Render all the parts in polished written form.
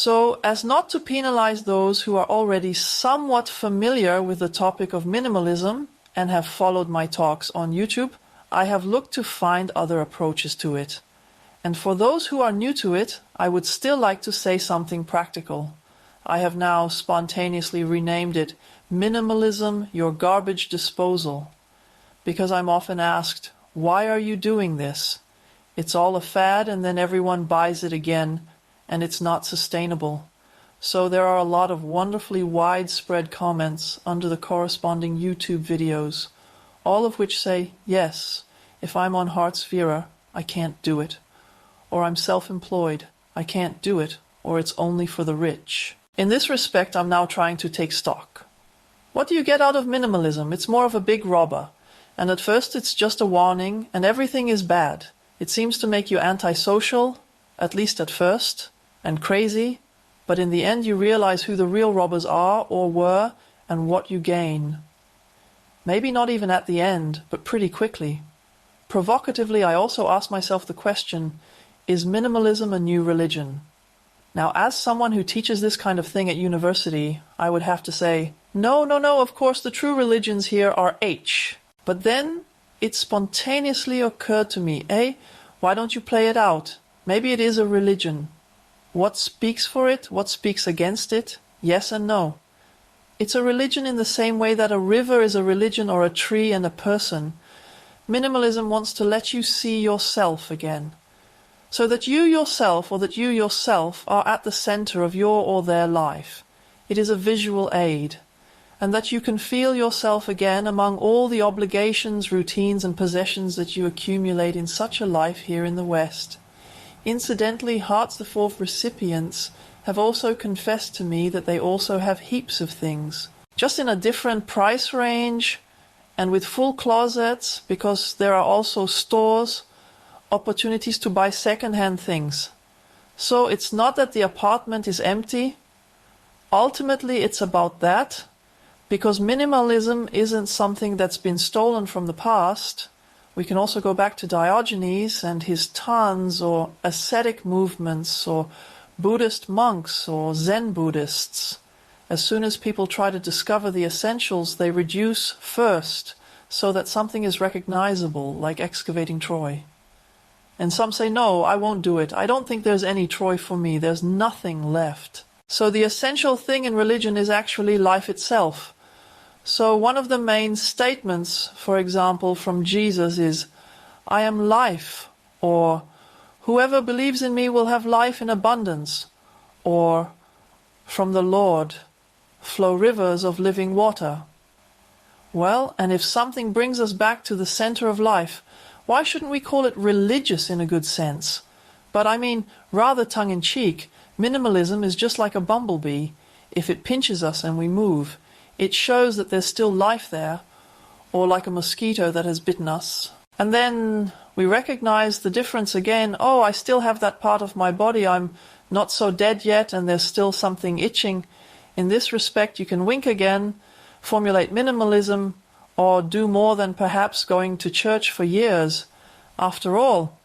So as not to penalize those who are already somewhat familiar with the topic of minimalism and have followed my talks on YouTube, I have looked to find other approaches to it. And for those who are new to it, I would still like to say something practical. I have now spontaneously renamed it Minimalism, Your Garbage Disposal, because I'm often asked, why are you doing this? It's all a fad and then everyone buys it again, and it's not sustainable. So there are a lot of wonderfully widespread comments under the corresponding YouTube videos, all of which say, yes, if I'm on Hartsvira, I can't do it. Or I'm self-employed, I can't do it, or it's only for the rich. In this respect, I'm now trying to take stock. What do you get out of minimalism? It's more of a big robber. And at first it's just a warning, and everything is bad. It seems to make you antisocial, at least at first, and crazy, but in the end you realize who the real robbers are or were and what you gain. Maybe not even at the end, but pretty quickly. Provocatively, I also ask myself the question, is minimalism a new religion? Now, as someone who teaches this kind of thing at university, I would have to say, no, of course the true religions here are H. But then it spontaneously occurred to me, why don't you play it out? Maybe it is a religion. What speaks for it? What speaks against it? Yes and no. It's a religion in the same way that a river is a religion or a tree and a person. Minimalism wants to let you see yourself again, so that you yourself are at the center of your or their life. It is a visual aid, and that you can feel yourself again among all the obligations, routines, and possessions that you accumulate in such a life here in the West. Incidentally, Hearts the Fourth recipients have also confessed to me that they also have heaps of things, just in a different price range and with full closets, because there are also stores, opportunities to buy second-hand things. So it's not that the apartment is empty. Ultimately, it's about that, because minimalism isn't something that's been stolen from the past. We can also go back to Diogenes and his tons, or ascetic movements, or Buddhist monks, or Zen Buddhists. As soon as people try to discover the essentials, they reduce first, so that something is recognizable, like excavating Troy. And some say, no, I won't do it. I don't think there's any Troy for me. There's nothing left. So the essential thing in religion is actually life itself. So one of the main statements, for example, from Jesus is, I am life, or whoever believes in me will have life in abundance, or from the Lord flow rivers of living water. Well, and if something brings us back to the center of life, why shouldn't we call it religious in a good sense? But I mean, rather tongue-in-cheek, minimalism is just like a bumblebee. If it pinches us and we move, it shows that there's still life there, or like a mosquito that has bitten us. And then we recognize the difference again. Oh, I still have that part of my body. I'm not so dead yet, and there's still something itching. In this respect, you can wink again, formulate minimalism, or do more than perhaps going to church for years. After all,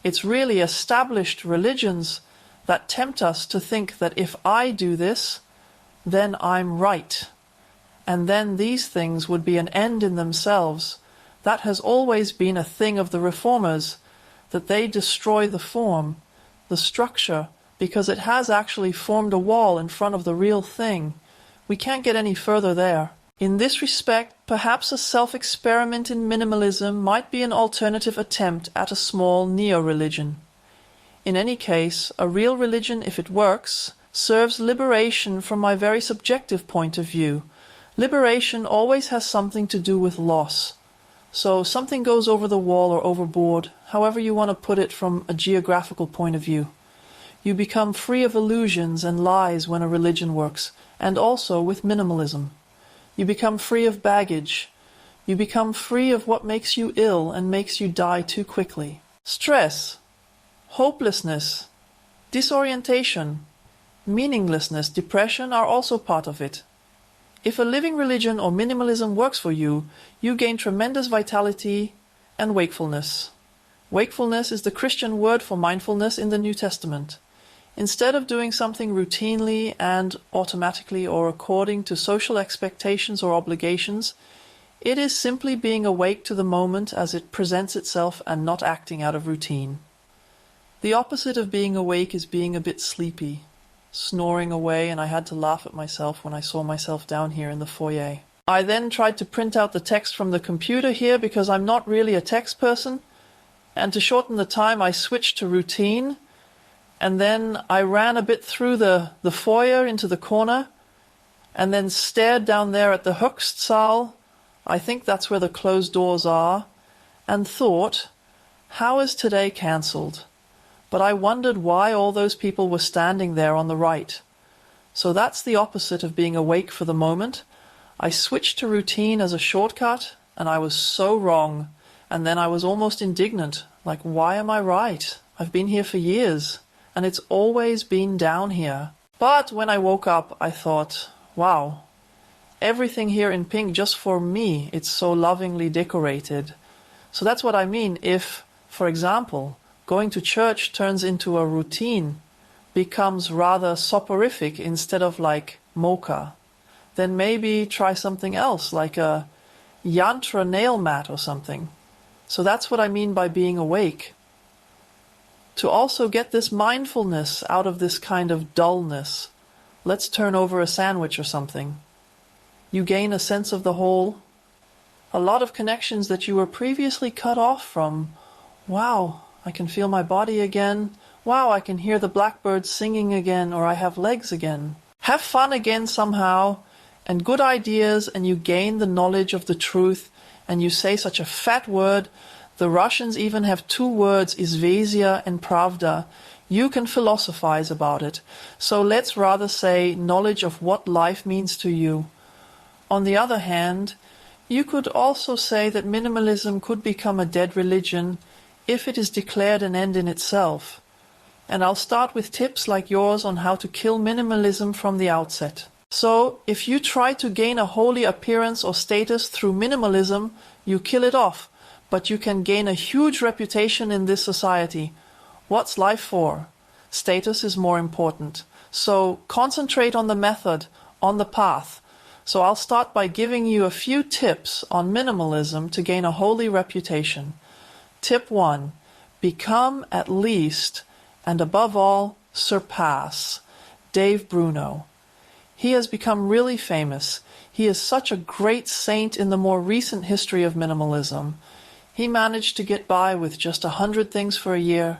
it's really established religions that tempt us to think that if I do this, then I'm right. And then these things would be an end in themselves. That has always been a thing of the reformers, that they destroy the form, the structure, because it has actually formed a wall in front of the real thing. We can't get any further there. In this respect, perhaps a self-experiment in minimalism might be an alternative attempt at a small neo-religion. In any case, a real religion, if it works, serves liberation from my very subjective point of view. Liberation always has something to do with loss. So something goes over the wall or overboard, however you want to put it from a geographical point of view. You become free of illusions and lies when a religion works, and also with minimalism. You become free of baggage. You become free of what makes you ill and makes you die too quickly. Stress, hopelessness, disorientation, meaninglessness, depression are also part of it. If a living religion or minimalism works for you, you gain tremendous vitality and wakefulness. Wakefulness is the Christian word for mindfulness in the New Testament. Instead of doing something routinely and automatically or according to social expectations or obligations, it is simply being awake to the moment as it presents itself and not acting out of routine. The opposite of being awake is being a bit sleepy, snoring away, and I had to laugh at myself when I saw myself down here in the foyer. I then tried to print out the text from the computer here because I'm not really a text person, and to shorten the time I switched to routine, and then I ran a bit through the foyer into the corner, and then stared down there at the Höchstsaal, I think that's where the closed doors are, and thought, how is today cancelled? But I wondered why all those people were standing there on the right. So that's the opposite of being awake for the moment. I switched to routine as a shortcut, and I was so wrong. And then I was almost indignant, like, why am I right? I've been here for years, and it's always been down here. But when I woke up, I thought, wow, everything here in pink just for me, it's so lovingly decorated. So that's what I mean if, for example, going to church turns into a routine, becomes rather soporific instead of like mocha, then maybe try something else, like a yantra nail mat or something. So that's what I mean by being awake. To also get this mindfulness out of this kind of dullness, let's turn over a sandwich or something. You gain a sense of the whole, a lot of connections that you were previously cut off from. Wow, I can feel my body again. Wow, I can hear the blackbirds singing again, or I have legs again. Have fun again somehow, and good ideas, and you gain the knowledge of the truth, and you say such a fat word. The Russians even have 2 words, izvezia and pravda. You can philosophize about it. So let's rather say knowledge of what life means to you. On the other hand, you could also say that minimalism could become a dead religion if it is declared an end in itself. And I'll start with tips like yours on how to kill minimalism from the outset. So, if you try to gain a holy appearance or status through minimalism, you kill it off, but you can gain a huge reputation in this society. What's life for? Status is more important. So, concentrate on the method, on the path. So I'll start by giving you a few tips on minimalism to gain a holy reputation. Tip 1. Become at least, and above all, surpass. Dave Bruno. He has become really famous. He is such a great saint in the more recent history of minimalism. He managed to get by with just 100 things for a year.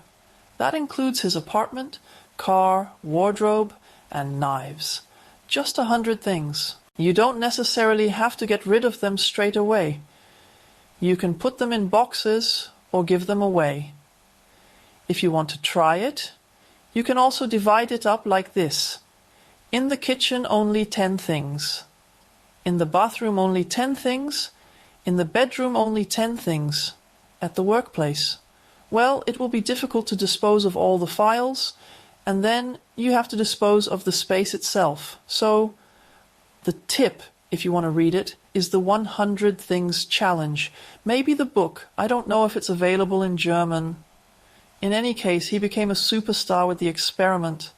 That includes his apartment, car, wardrobe, and knives. Just 100 things. You don't necessarily have to get rid of them straight away. You can put them in boxes or give them away. If you want to try it, you can also divide it up like this. In the kitchen, only 10 things. In the bathroom, only 10 things. In the bedroom, only 10 things. At the workplace, well, it will be difficult to dispose of all the files, and then you have to dispose of the space itself. So, the tip, if you want to read it, is the 100 Things Challenge. Maybe the book. I don't know if it's available in German. In any case, he became a superstar with the experiment,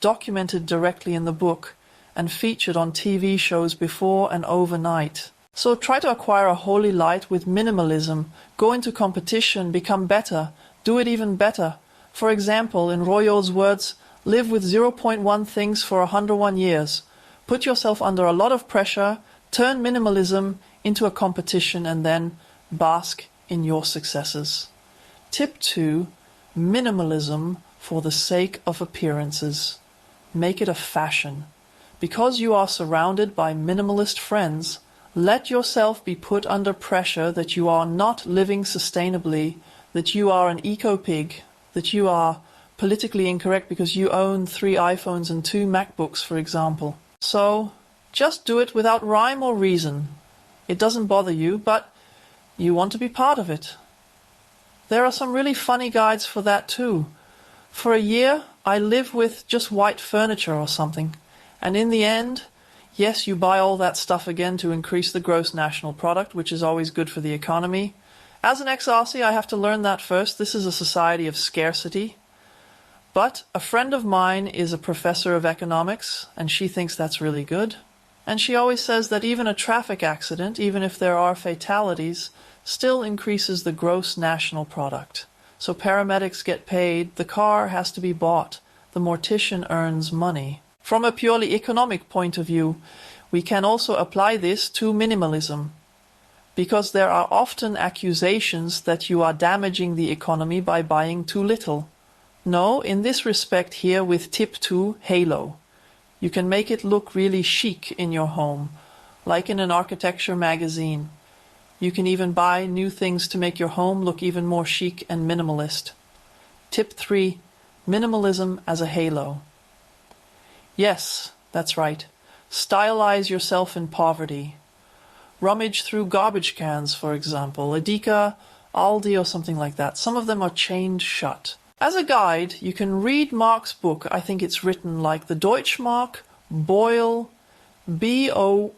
documented directly in the book, and featured on TV shows before and overnight. So try to acquire a holy light with minimalism. Go into competition, become better, do it even better. For example, in Royo's words, live with 0.1 things for 101 years. Put yourself under a lot of pressure, turn minimalism into a competition, and then bask in your successes. Tip 2. Minimalism for the sake of appearances. Make it a fashion. Because you are surrounded by minimalist friends, let yourself be put under pressure that you are not living sustainably, that you are an eco-pig, that you are politically incorrect because you own 3 iPhones and 2 MacBooks, for example. So, just do it without rhyme or reason. It doesn't bother you, but you want to be part of it. There are some really funny guides for that too. For a year, I live with just white furniture or something. And in the end, yes, you buy all that stuff again to increase the gross national product, which is always good for the economy. As an ex-Aussie, I have to learn that first. This is a society of scarcity. But a friend of mine is a professor of economics, and she thinks that's really good. And she always says that even a traffic accident, even if there are fatalities, still increases the gross national product. So paramedics get paid, the car has to be bought, the mortician earns money. From a purely economic point of view, we can also apply this to minimalism, because there are often accusations that you are damaging the economy by buying too little. No, in this respect here with tip 2, Halo. You can make it look really chic in your home, like in an architecture magazine. You can even buy new things to make your home look even more chic and minimalist. Tip 3, minimalism as a halo. Yes, that's right. Stylize yourself in poverty. Rummage through garbage cans, for example, Edeka, Aldi or something like that. Some of them are chained shut. As a guide, you can read Mark's book. I think it's written like the Deutschmark, Boyle, B-O-Y-L-E,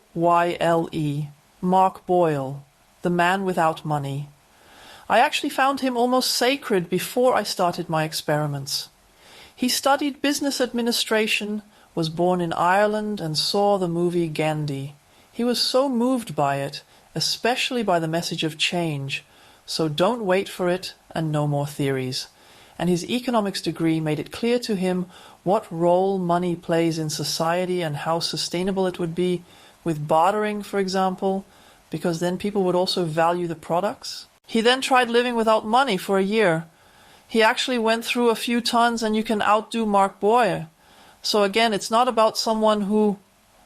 Mark Boyle, The Man Without Money. I actually found him almost sacred before I started my experiments. He studied business administration, was born in Ireland, and saw the movie Gandhi. He was so moved by it, especially by the message of change. So don't wait for it and no more theories. And his economics degree made it clear to him what role money plays in society and how sustainable it would be with bartering, for example, because then people would also value the products. He then tried living without money for a year. He actually went through a few tons, and you can outdo Mark Boyer. So again, it's not about someone who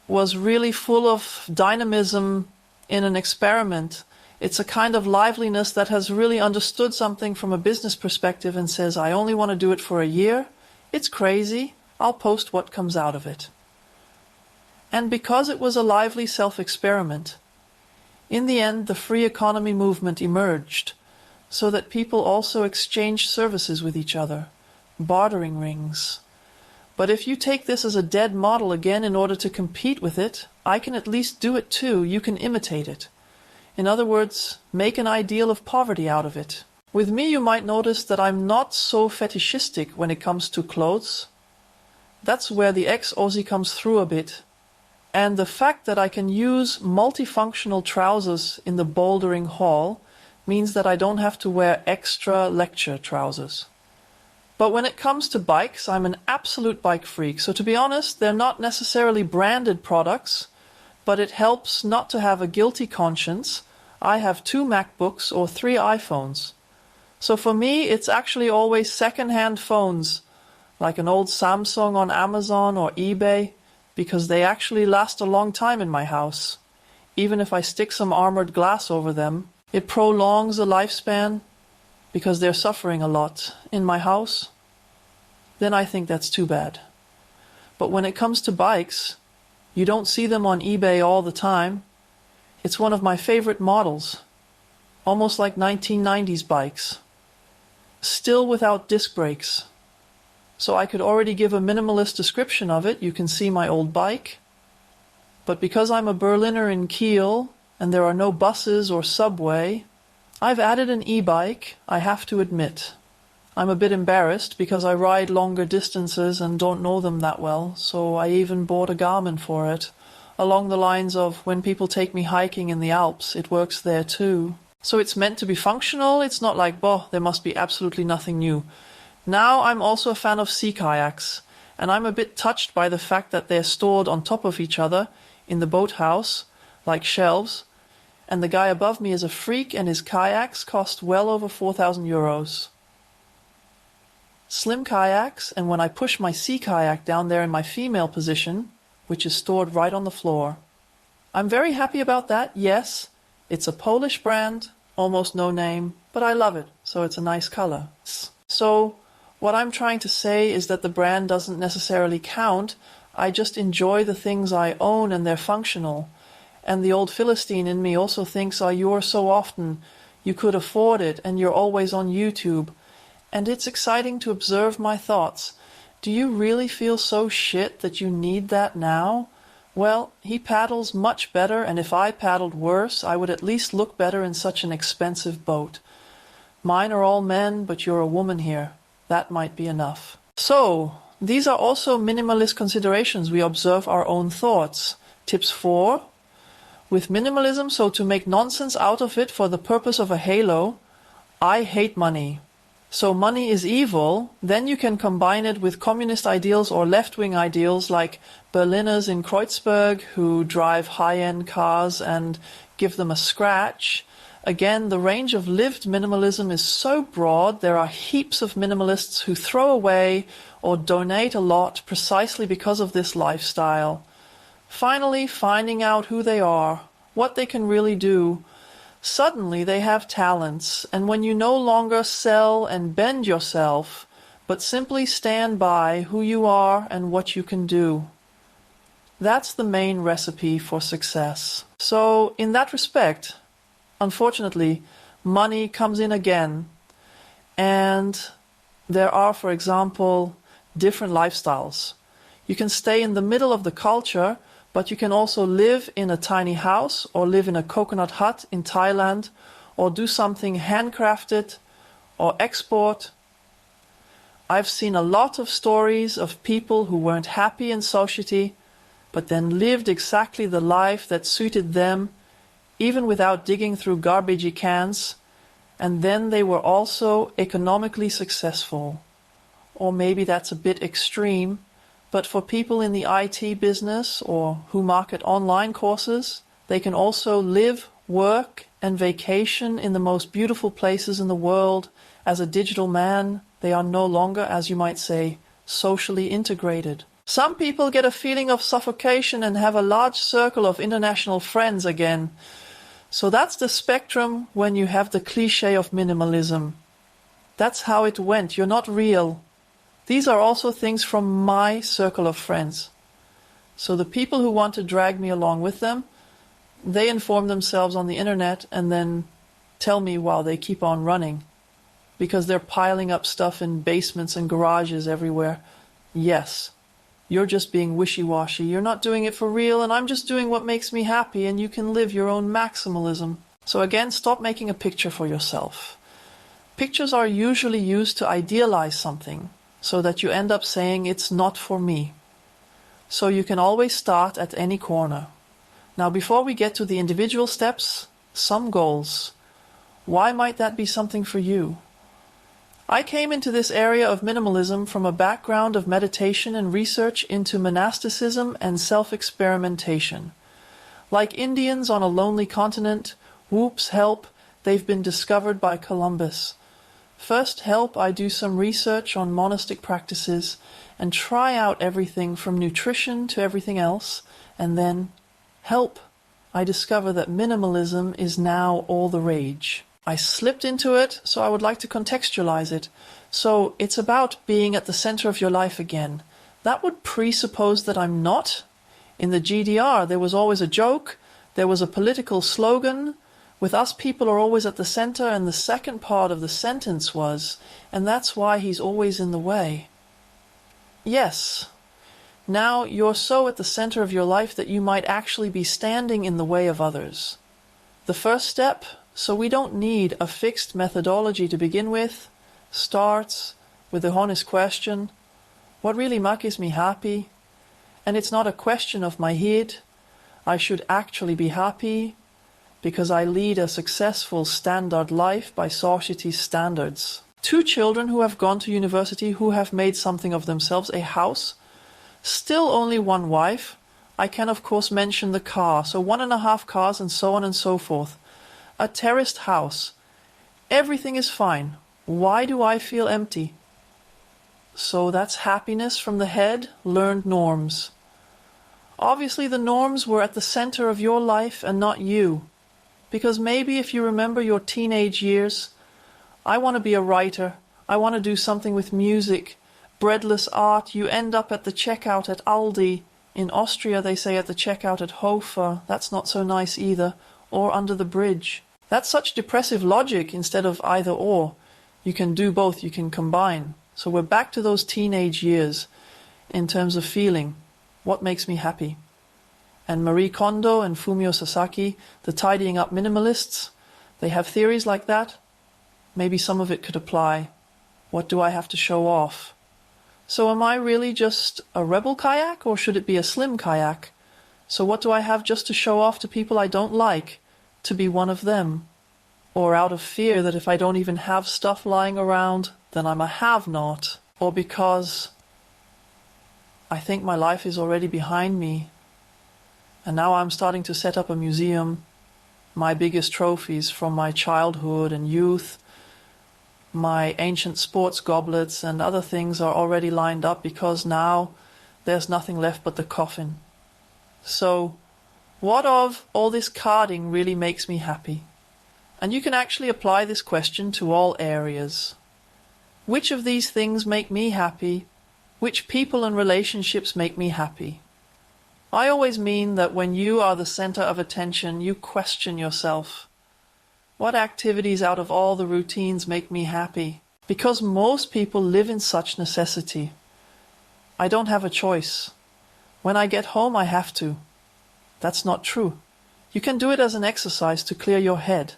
was really full of dynamism in an experiment. It's a kind of liveliness that has really understood something from a business perspective and says, I only want to do it for a year. It's crazy. I'll post what comes out of it. And because it was a lively self-experiment, in the end, the free economy movement emerged, so that people also exchanged services with each other, bartering rings. But if you take this as a dead model again in order to compete with it, I can at least do it too. You can imitate it. In other words, make an ideal of poverty out of it. With me, you might notice that I'm not so fetishistic when it comes to clothes. That's where the ex-Aussie comes through a bit. And the fact that I can use multifunctional trousers in the bouldering hall means that I don't have to wear extra lecture trousers. But when it comes to bikes, I'm an absolute bike freak. So to be honest, they're not necessarily branded products, but it helps not to have a guilty conscience. I have 2 MacBooks or 3 iPhones. So for me, it's actually always second-hand phones, like an old Samsung on Amazon or eBay, because they actually last a long time in my house. Even if I stick some armored glass over them, it prolongs the lifespan because they're suffering a lot in my house. Then I think that's too bad. But when it comes to bikes, you don't see them on eBay all the time. It's one of my favorite models, almost like 1990s bikes, still without disc brakes. So I could already give a minimalist description of it. You can see my old bike. But because I'm a Berliner in Kiel and there are no buses or subway, I've added an e-bike, I have to admit. I'm a bit embarrassed because I ride longer distances and don't know them that well, so I even bought a Garmin for it. Along the lines of, when people take me hiking in the Alps, it works there too. So it's meant to be functional. It's not like, there must be absolutely nothing new. Now I'm also a fan of sea kayaks, and I'm a bit touched by the fact that they're stored on top of each other in the boathouse, like shelves, and the guy above me is a freak and his kayaks cost well over 4,000 euros. Slim kayaks, and when I push my sea kayak down there in my female position, which is stored right on the floor. I'm very happy about that, yes. It's a Polish brand, almost no name, but I love it, so it's a nice color. So, what I'm trying to say is that the brand doesn't necessarily count. I just enjoy the things I own and they're functional. And the old Philistine in me also thinks, you're so often, you could afford it, and you're always on YouTube. And it's exciting to observe my thoughts. Do you really feel so shit that you need that now? Well, he paddles much better, and if I paddled worse, I would at least look better in such an expensive boat. Mine are all men, but you're a woman here. That might be enough. So, these are also minimalist considerations. We observe our own thoughts. Tips 4. With minimalism, so to make nonsense out of it for the purpose of a halo, I hate money. So money is evil, then you can combine it with communist ideals or left-wing ideals like Berliners in Kreuzberg who drive high-end cars and give them a scratch. Again, the range of lived minimalism is so broad, there are heaps of minimalists who throw away or donate a lot precisely because of this lifestyle. Finally, finding out who they are, what they can really do. Suddenly they have talents, and when you no longer sell and bend yourself, but simply stand by who you are and what you can do. That's the main recipe for success. So, in that respect, unfortunately, money comes in again, and there are, for example, different lifestyles. You can stay in the middle of the culture, but you can also live in a tiny house or live in a coconut hut in Thailand or do something handcrafted or export. I've seen a lot of stories of people who weren't happy in society but then lived exactly the life that suited them even without digging through garbagey cans, and then they were also economically successful. Or maybe that's a bit extreme, but for people in the IT business or who market online courses, they can also live, work, and vacation in the most beautiful places in the world. As a digital man, they are no longer, as you might say, socially integrated. Some people get a feeling of suffocation and have a large circle of international friends again. So that's the spectrum when you have the cliché of minimalism. That's how it went. You're not real. These are also things from my circle of friends. So the people who want to drag me along with them, they inform themselves on the internet and then tell me while they keep on running. Because they're piling up stuff in basements and garages everywhere. Yes, you're just being wishy-washy. You're not doing it for real, and I'm just doing what makes me happy, and you can live your own maximalism. So again, stop making a picture for yourself. Pictures are usually used to idealize something, so that you end up saying it's not for me. So you can always start at any corner. Now, before we get to the individual steps, some goals. Why might that be something for you? I came into this area of minimalism from a background of meditation and research into monasticism and self-experimentation. Like Indians on a lonely continent, whoops, help, they've been discovered by Columbus. First, help, I do some research on monastic practices and try out everything from nutrition to everything else, and then, help, I discover that minimalism is now all the rage. I slipped into it, so I would like to contextualize it. So it's about being at the center of your life again. That would presuppose that I'm not. In the GDR, there was always a joke, there was a political slogan. With us, people are always at the center, and the second part of the sentence was, and that's why he's always in the way. Yes. Now you're so at the center of your life that you might actually be standing in the way of others. The first step, so we don't need a fixed methodology to begin with, starts with the honest question, what really makes me happy? And it's not a question of my head. I should actually be happy because I lead a successful standard life by society's standards. 2 children who have gone to university, who have made something of themselves, a house, still only 1 wife. I can of course mention the car, so 1.5 cars and so on and so forth. A terraced house. Everything is fine. Why do I feel empty? So that's happiness from the head, learned norms. Obviously the norms were at the center of your life and not you. Because maybe if you remember your teenage years, I want to be a writer, I want to do something with music, breadless art, you end up at the checkout at Aldi. In Austria they say at the checkout at Hofer, that's not so nice either, or under the bridge. That's such depressive logic instead of either or. You can do both, you can combine. So we're back to those teenage years in terms of feeling. What makes me happy? And Marie Kondo and Fumio Sasaki, the tidying up minimalists, they have theories like that. Maybe some of it could apply. What do I have to show off? So am I really just a rebel kayak, or should it be a slim kayak? So what do I have just to show off to people I don't like, to be one of them? Or out of fear that if I don't even have stuff lying around, then I'm a have-not? Or because I think my life is already behind me, and now I'm starting to set up a museum, my biggest trophies from my childhood and youth, my ancient sports goblets and other things are already lined up because now there's nothing left but the coffin. So, what of all this carding really makes me happy? And you can actually apply this question to all areas. Which of these things make me happy? Which people and relationships make me happy? I always mean that when you are the center of attention, you question yourself. What activities out of all the routines make me happy? Because most people live in such necessity. I don't have a choice. When I get home, I have to. That's not true. You can do it as an exercise to clear your head.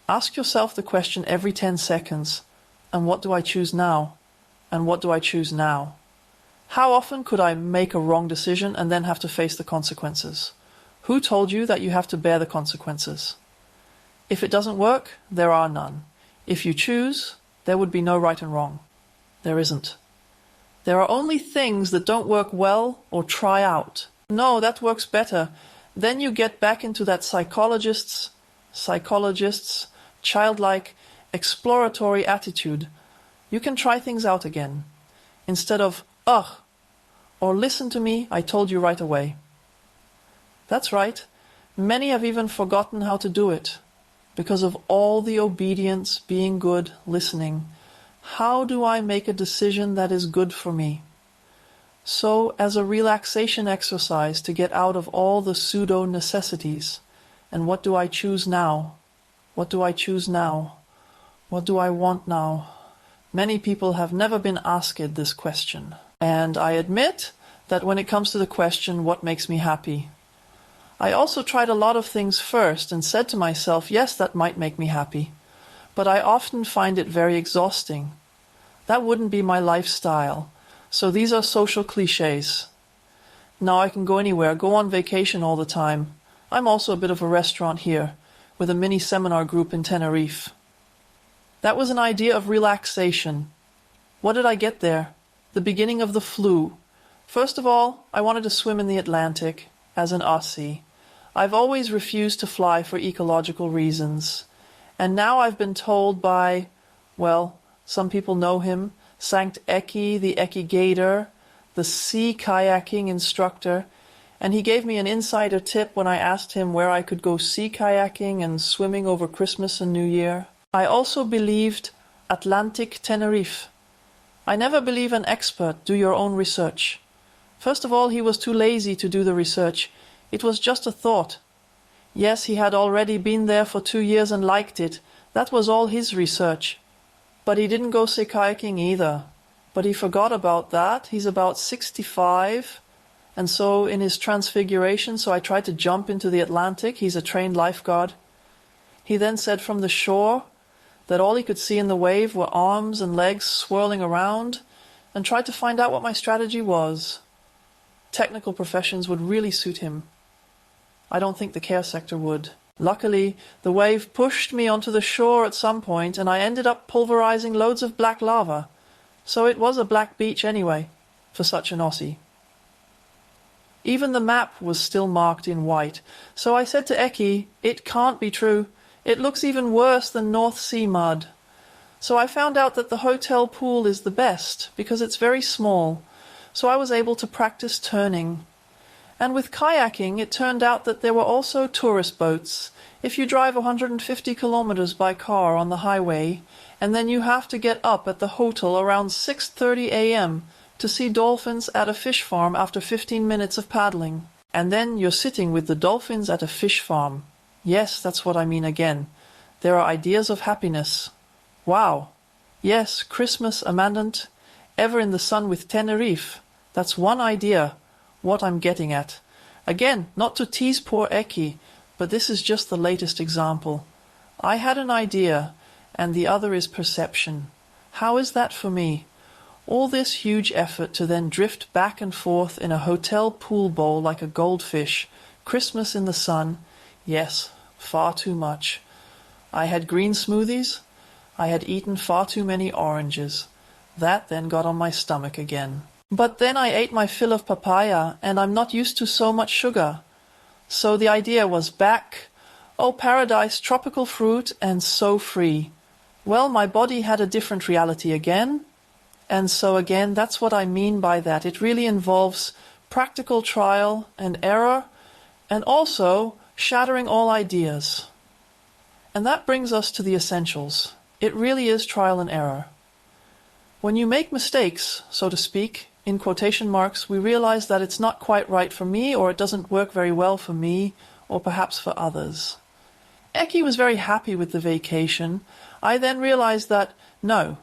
Ask yourself the question every 10 seconds. And what do I choose now? And what do I choose now? How often could I make a wrong decision and then have to face the consequences? Who told you that you have to bear the consequences? If it doesn't work, there are none. If you choose, there would be no right and wrong. There isn't. There are only things that don't work well or try out. No, that works better. Then you get back into that psychologist's, childlike, exploratory attitude. You can try things out again. Instead of, ugh, or listen to me, I told you right away. That's right. Many have even forgotten how to do it. Because of all the obedience, being good, listening. How do I make a decision that is good for me? So, as a relaxation exercise to get out of all the pseudo-necessities. And what do I choose now? What do I choose now? What do I want now? Many people have never been asked this question. And I admit that when it comes to the question, what makes me happy? I also tried a lot of things first and said to myself, yes, that might make me happy. But I often find it very exhausting. That wouldn't be my lifestyle. So these are social cliches. Now I can go anywhere, go on vacation all the time. I'm also a bit of a restaurant here, with a mini seminar group in Tenerife. That was an idea of relaxation. What did I get there? The beginning of the flu. First of all, I wanted to swim in the Atlantic, as an Aussie. I've always refused to fly for ecological reasons. And now I've been told by, well, some people know him, Sankt Eki, the Eki Gator, the sea kayaking instructor, and he gave me an insider tip when I asked him where I could go sea kayaking and swimming over Christmas and New Year. I also believed Atlantic Tenerife. I never believe an expert, do your own research. First of all, he was too lazy to do the research. It was just a thought. Yes, he had already been there for 2 years and liked it. That was all his research. But he didn't go sea kayaking either. But he forgot about that. He's about 65. And so in his transfiguration, so I tried to jump into the Atlantic. He's a trained lifeguard. He then said from the shore that all he could see in the wave were arms and legs swirling around, and tried to find out what my strategy was. Technical professions would really suit him. I don't think the care sector would. Luckily, the wave pushed me onto the shore at some point, and I ended up pulverizing loads of black lava. So it was a black beach anyway, for such an Aussie. Even the map was still marked in white, so I said to Eki, it can't be true. It looks even worse than North Sea mud. So I found out that the hotel pool is the best, because it's very small, so I was able to practice turning. And with kayaking, it turned out that there were also tourist boats. If you drive 150 kilometers by car on the highway, and then you have to get up at the hotel around 6:30 a.m. to see dolphins at a fish farm after 15 minutes of paddling. And then you're sitting with the dolphins at a fish farm. Yes, that's what I mean again. There are ideas of happiness. Wow. Yes, Christmas, Amandant, ever in the sun with Tenerife. That's one idea, what I'm getting at. Again, not to tease poor Eki, but this is just the latest example. I had an idea, and the other is perception. How is that for me? All this huge effort to then drift back and forth in a hotel pool bowl like a goldfish, Christmas in the sun, yes, far too much. I had green smoothies. I had eaten far too many oranges. That then got on my stomach again. But then I ate my fill of papaya, and I'm not used to so much sugar. So the idea was back. Oh, paradise, tropical fruit, and so free. Well, my body had a different reality again. And so again, that's what I mean by that. It really involves practical trial and error, and also shattering all ideas. And that brings us to the essentials. It really is trial and error. When you make mistakes, so to speak, in quotation marks, we realize that it's not quite right for me, or it doesn't work very well for me, or perhaps for others. Eki was very happy with the vacation. I then realized that, no,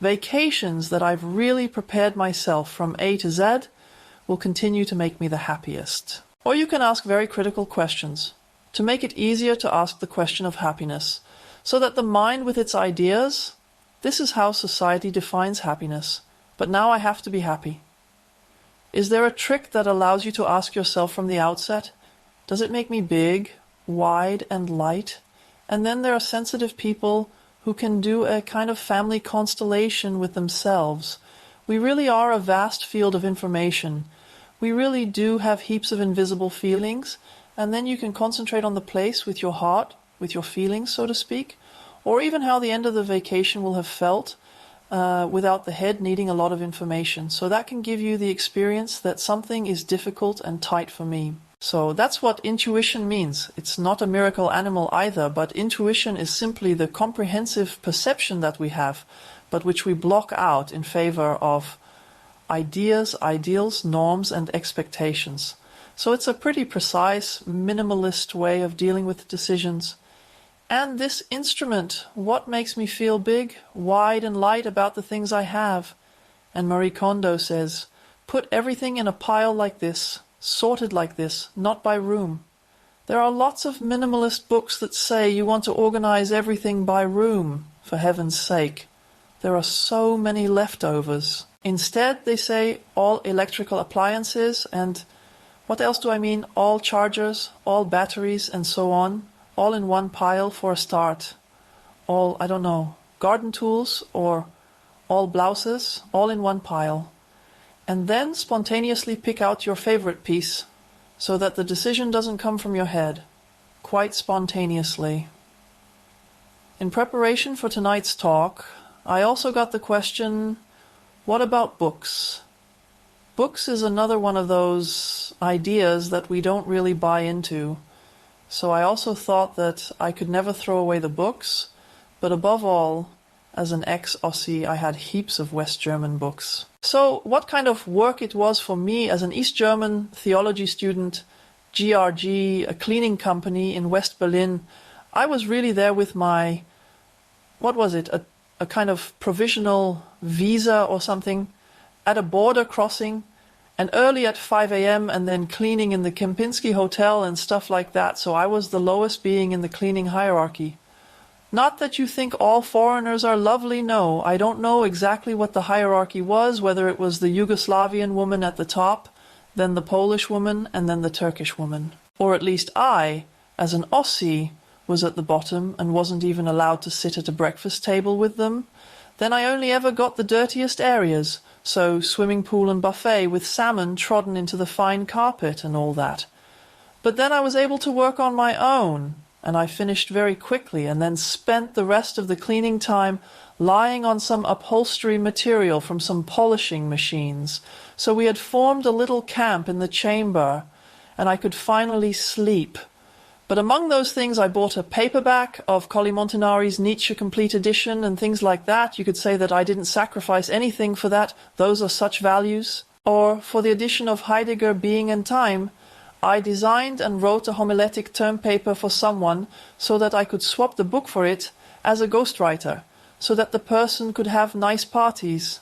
vacations that I've really prepared myself from A to Z will continue to make me the happiest. Or you can ask very critical questions, to make it easier to ask the question of happiness, so that the mind with its ideas, this is how society defines happiness, but now I have to be happy. Is there a trick that allows you to ask yourself from the outset, does it make me big, wide, and light? And then there are sensitive people who can do a kind of family constellation with themselves. We really are a vast field of information. We really do have heaps of invisible feelings, and then you can concentrate on the place with your heart, with your feelings, so to speak, or even how the end of the vacation will have felt without the head needing a lot of information. So that can give you the experience that something is difficult and tight for me. So that's what intuition means. It's not a miracle animal either, but intuition is simply the comprehensive perception that we have, but which we block out in favor of ideas, ideals, norms, and expectations. So it's a pretty precise, minimalist way of dealing with decisions. And this instrument, what makes me feel big, wide, and light about the things I have? And Marie Kondo says, put everything in a pile like this, sorted like this, not by room. There are lots of minimalist books that say you want to organize everything by room, for heaven's sake. There are so many leftovers. Instead, they say all electrical appliances and, what else do I mean, all chargers, all batteries, and so on, all in one pile for a start. All, I don't know, garden tools or all blouses, all in one pile. And then spontaneously pick out your favorite piece, so that the decision doesn't come from your head, quite spontaneously. In preparation for tonight's talk, I also got the question, what about books? Books is another one of those ideas that we don't really buy into. So I also thought that I could never throw away the books, but above all, as an ex-Aussie, I had heaps of West German books. So what kind of work it was for me as an East German theology student, GRG, a cleaning company in West Berlin, I was really there with my, what was it, a kind of provisional visa or something, at a border crossing, and early at 5 a.m. and then cleaning in the Kempinski Hotel and stuff like that. So I was the lowest being in the cleaning hierarchy. Not that you think all foreigners are lovely, no. I don't know exactly what the hierarchy was, whether it was the Yugoslavian woman at the top, then the Polish woman, and then the Turkish woman. Or at least I, as an Aussie, was at the bottom and wasn't even allowed to sit at a breakfast table with them. Then I only ever got the dirtiest areas, so swimming pool and buffet with salmon trodden into the fine carpet and all that. But then I was able to work on my own, and I finished very quickly and then spent the rest of the cleaning time lying on some upholstery material from some polishing machines. So we had formed a little camp in the chamber, and I could finally sleep. But among those things, I bought a paperback of Colli Montanari's Nietzsche Complete Edition and things like that. You could say that I didn't sacrifice anything for that. Those are such values. Or for the edition of Heidegger, Being and Time, I designed and wrote a homiletic term paper for someone so that I could swap the book for it as a ghostwriter, so that the person could have nice parties.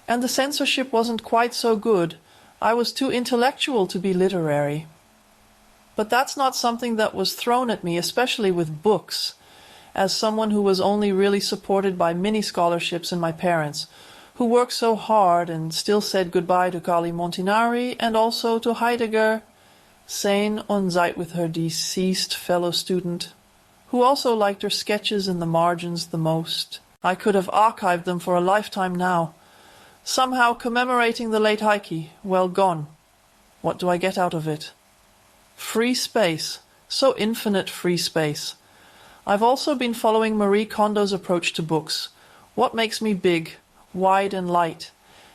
And the censorship wasn't quite so good. I was too intellectual to be literary. But that's not something that was thrown at me, especially with books, as someone who was only really supported by mini scholarships and my parents, who worked so hard and still said goodbye to Kali Montinari and also to Heidegger, sane on site with her deceased fellow student, who also liked her sketches in the margins the most. I could have archived them for a lifetime now. Somehow commemorating the late Heike, well gone. What do I get out of it? Free space. So infinite free space. I've also been following Marie Kondo's approach to books. What makes me big, wide and light?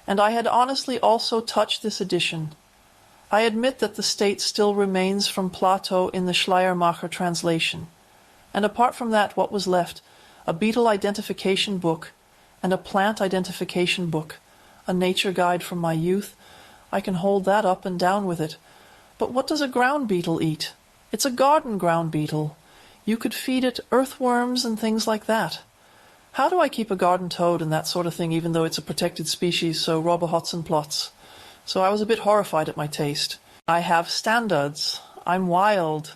And I had honestly also touched this edition. I admit that the state still remains from Plato in the Schleiermacher translation. And apart from that, what was left? A beetle identification book and a plant identification book, a nature guide from my youth. I can hold that up and down with it. But what does a ground beetle eat? It's a garden ground beetle. You could feed it earthworms and things like that. How do I keep a garden toad and that sort of thing, even though it's a protected species, so Robber Hotzenplotz? So I was a bit horrified at my taste. I have standards. I'm wild.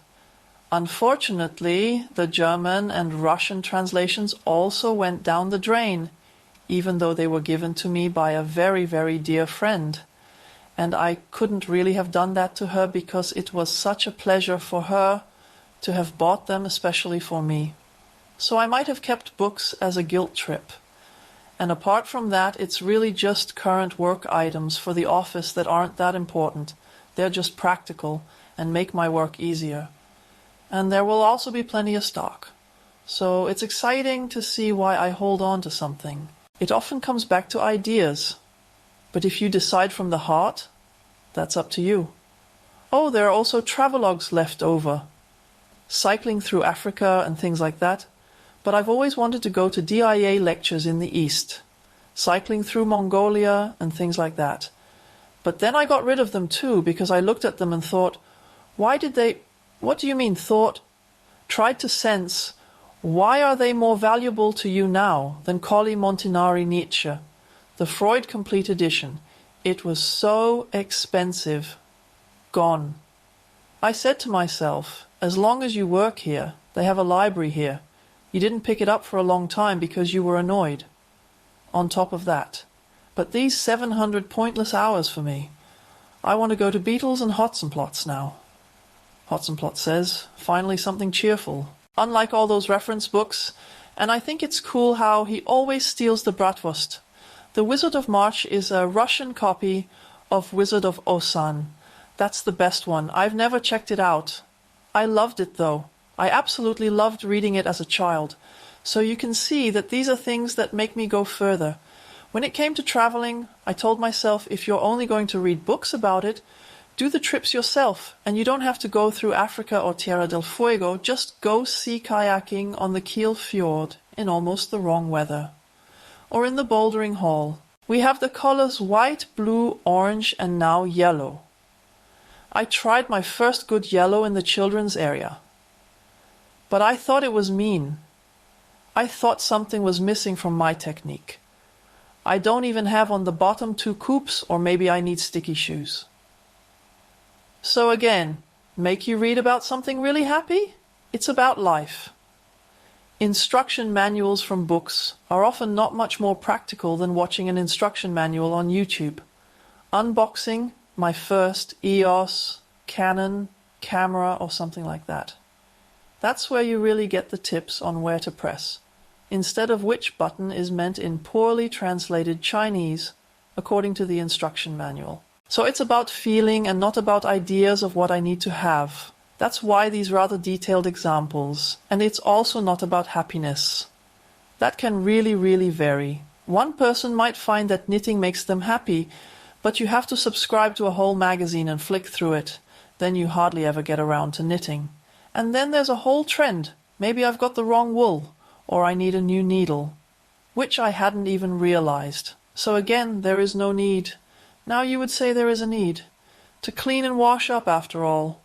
Unfortunately, the German and Russian translations also went down the drain, even though they were given to me by a very, very dear friend. And I couldn't really have done that to her because it was such a pleasure for her to have bought them especially for me. So I might have kept books as a guilt trip. And apart from that, it's really just current work items for the office that aren't that important. They're just practical and make my work easier. And there will also be plenty of stock. So it's exciting to see why I hold on to something. It often comes back to ideas. But if you decide from the heart, that's up to you. Oh, there are also travelogues left over. Cycling through Africa and things like that. But I've always wanted to go to DIA lectures in the East. Cycling through Mongolia and things like that. But then I got rid of them too, because I looked at them and thought, what do you mean thought? Tried to sense, why are they more valuable to you now than Colli Montinari Nietzsche? The Freud Complete Edition. It was so expensive. Gone. I said to myself, as long as you work here, they have a library here. You didn't pick it up for a long time because you were annoyed. On top of that. But these 700 pointless hours for me. I want to go to Beatles and Hotzenplotz now. Hotzenplotz says, finally something cheerful. Unlike all those reference books, and I think it's cool how he always steals the Bratwurst. The Wizard of March is a Russian copy of Wizard of Osan. That's the best one. I've never checked it out. I loved it though. I absolutely loved reading it as a child. So you can see that these are things that make me go further. When it came to traveling, I told myself if you're only going to read books about it, do the trips yourself, and you don't have to go through Africa or Tierra del Fuego, just go sea kayaking on the Kiel Fjord in almost the wrong weather. Or in the bouldering hall. We have the colors white, blue, orange, and now yellow. I tried my first good yellow in the children's area. But I thought it was mean. I thought something was missing from my technique. I don't even have on the bottom 2 coops, or maybe I need sticky shoes. So again, make you read about something really happy? It's about life. Instruction manuals from books are often not much more practical than watching an instruction manual on YouTube. Unboxing my first EOS, Canon, camera or something like that. That's where you really get the tips on where to press, instead of which button is meant in poorly translated Chinese, according to the instruction manual. So it's about feeling and not about ideas of what I need to have. That's why these rather detailed examples. And it's also not about happiness. That can really, really vary. One person might find that knitting makes them happy, but you have to subscribe to a whole magazine and flick through it. Then you hardly ever get around to knitting. And then there's a whole trend. Maybe I've got the wrong wool, or I need a new needle, which I hadn't even realized. So again, there is no need. Now you would say there is a need. To clean and wash up after all.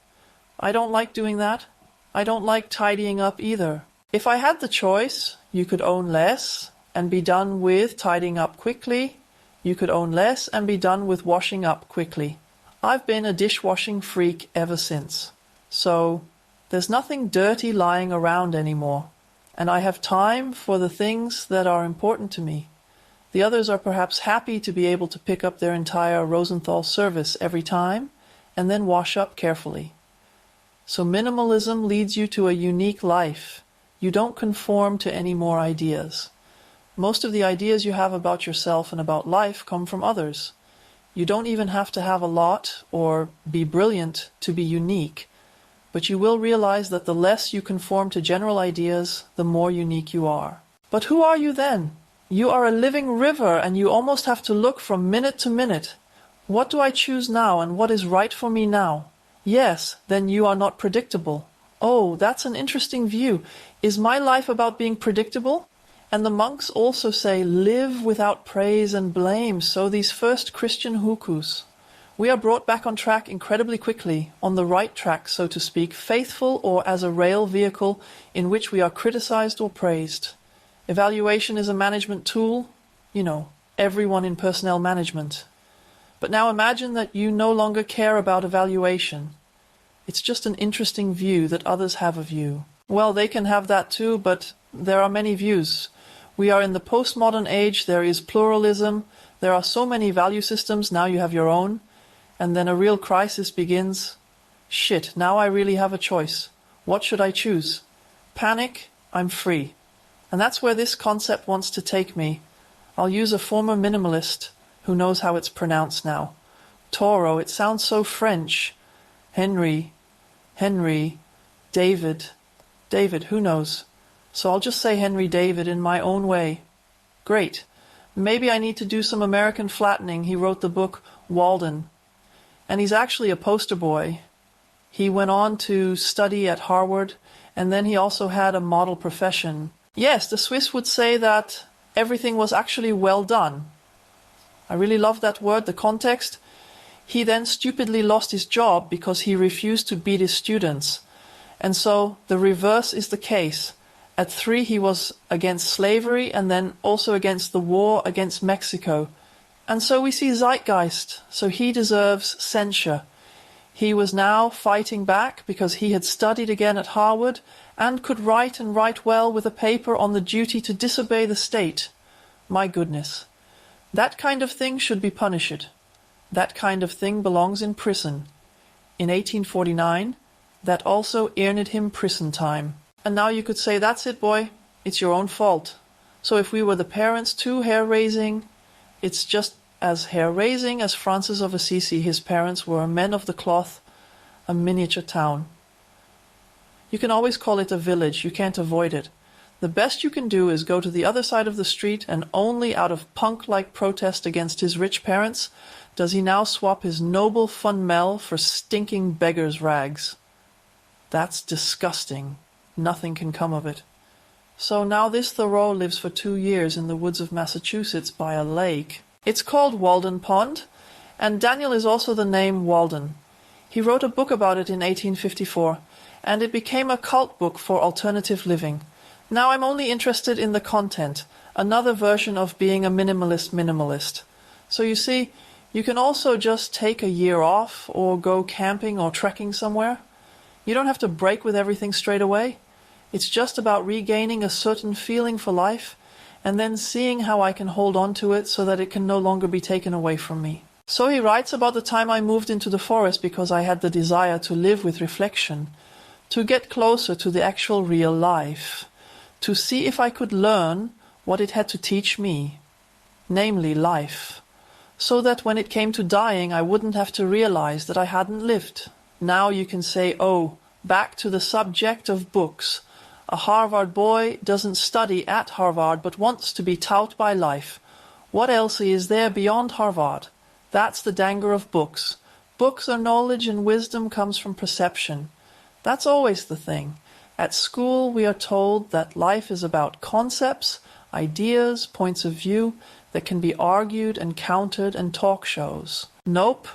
I don't like doing that. I don't like tidying up either. If I had the choice, you could own less and be done with tidying up quickly. You could own less and be done with washing up quickly. I've been a dishwashing freak ever since. So there's nothing dirty lying around anymore. And I have time for the things that are important to me. The others are perhaps happy to be able to pick up their entire Rosenthal service every time and then wash up carefully. So minimalism leads you to a unique life. You don't conform to any more ideas. Most of the ideas you have about yourself and about life come from others. You don't even have to have a lot or be brilliant to be unique, but you will realize that the less you conform to general ideas, the more unique you are. But who are you then? You are a living river, and you almost have to look from minute to minute. What do I choose now, and what is right for me now? Yes, then you are not predictable. Oh, that's an interesting view. Is my life about being predictable? And the monks also say, live without praise and blame, so these first Christian hukus. We are brought back on track incredibly quickly, on the right track, so to speak, faithful or as a rail vehicle in which we are criticized or praised. Evaluation is a management tool, everyone in personnel management. But now imagine that you no longer care about evaluation. It's just an interesting view that others have of you. Well, they can have that too, but there are many views. We are in the postmodern age, there is pluralism, there are so many value systems, now you have your own, and then a real crisis begins. Shit, now I really have a choice. What should I choose? Panic, I'm free. And that's where this concept wants to take me. I'll use a former minimalist who knows how it's pronounced now. Toro, it sounds so French. Henry, David, who knows? So I'll just say Henry David in my own way. Great. Maybe I need to do some American flattening. He wrote the book Walden. And he's actually a poster boy. He went on to study at Harvard, and then he also had a model profession. Yes, the Swiss would say that everything was actually well done. I really love that word, the context. He then stupidly lost his job because he refused to beat his students. And so the reverse is the case. At 3, he was against slavery and then also against the war against Mexico. And so we see zeitgeist. So he deserves censure. He was now fighting back because he had studied again at Harvard and could write and write well with a paper on the duty to disobey the state. My goodness. That kind of thing should be punished. That kind of thing belongs in prison. In 1849, that also earned him prison time. And now you could say, that's it, boy. It's your own fault. So if we were the parents too hair-raising, it's just as hair-raising as Francis of Assisi. His parents were men of the cloth, a miniature town. You can always call it a village. You can't avoid it. The best you can do is go to the other side of the street, and only out of punk-like protest against his rich parents does he now swap his noble funmel for stinking beggar's rags. That's disgusting. Nothing can come of it. So now this Thoreau lives for 2 years in the woods of Massachusetts by a lake. It's called Walden Pond, and Daniel is also the name Walden. He wrote a book about it in 1854, and it became a cult book for alternative living. Now I'm only interested in the content, another version of being a minimalist. So you see, you can also just take a year off or go camping or trekking somewhere. You don't have to break with everything straight away. It's just about regaining a certain feeling for life and then seeing how I can hold on to it so that it can no longer be taken away from me. So he writes about the time I moved into the forest because I had the desire to live with reflection, to get closer to the actual real life, to see if I could learn what it had to teach me, namely life, so that when it came to dying I wouldn't have to realize that I hadn't lived. Now you can say, oh, back to the subject of books. A Harvard boy doesn't study at Harvard but wants to be taught by life. What else is there beyond Harvard? That's the danger of books. Books are knowledge and wisdom comes from perception. That's always the thing. At school we are told that life is about concepts, ideas, points of view that can be argued and countered and talk shows. Nope.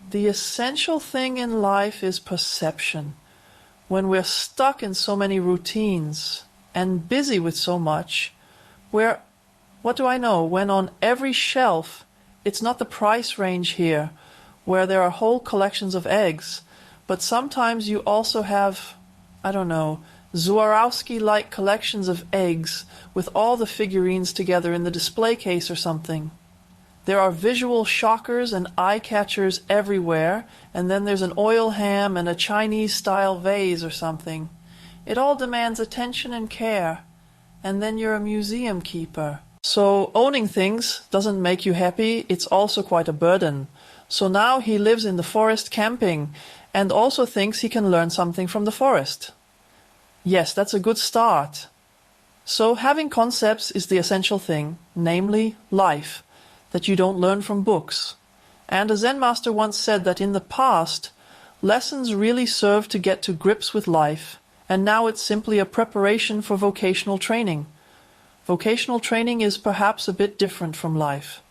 The essential thing in life is perception. When we're stuck in so many routines and busy with so much, when on every shelf, it's not the price range here, where there are whole collections of eggs, but sometimes you also have, Swarovski-like collections of eggs with all the figurines together in the display case or something. There are visual shockers and eye-catchers everywhere, and then there's an oil ham and a Chinese-style vase or something. It all demands attention and care, and then you're a museum keeper. So owning things doesn't make you happy, it's also quite a burden. So now he lives in the forest camping, and also thinks he can learn something from the forest. Yes, that's a good start. So having concepts is the essential thing, namely life, that you don't learn from books. And a Zen master once said that in the past, lessons really served to get to grips with life, and now it's simply a preparation for vocational training. Vocational training is perhaps a bit different from life.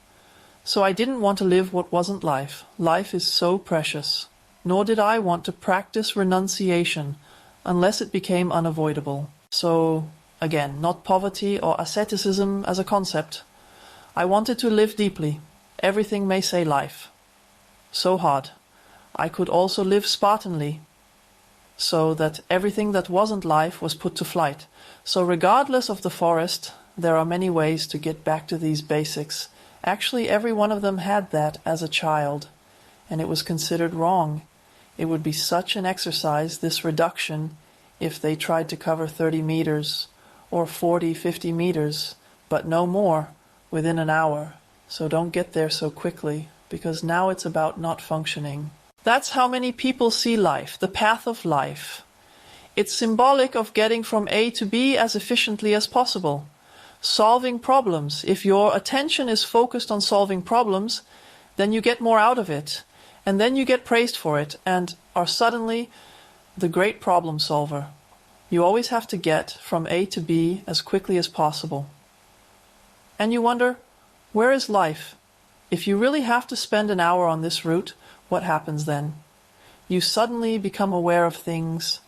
So I didn't want to live what wasn't life. Life is so precious. Nor did I want to practice renunciation, unless it became unavoidable. So, again, not poverty or asceticism as a concept. I wanted to live deeply. Everything may say life. So hard. I could also live Spartanly, so that everything that wasn't life was put to flight. So regardless of the forest, there are many ways to get back to these basics. Actually, every one of them had that as a child, and it was considered wrong. It would be such an exercise, this reduction, if they tried to cover 30 meters, or 40, 50 meters, but no more, within an hour. So don't get there so quickly, because now it's about not functioning. That's how many people see life, the path of life. It's symbolic of getting from A to B as efficiently as possible. Solving problems. If your attention is focused on solving problems, then you get more out of it. And then you get praised for it and are suddenly the great problem solver. You always have to get from A to B as quickly as possible. And you wonder, where is life? If you really have to spend an hour on this route, what happens then? You suddenly become aware of things.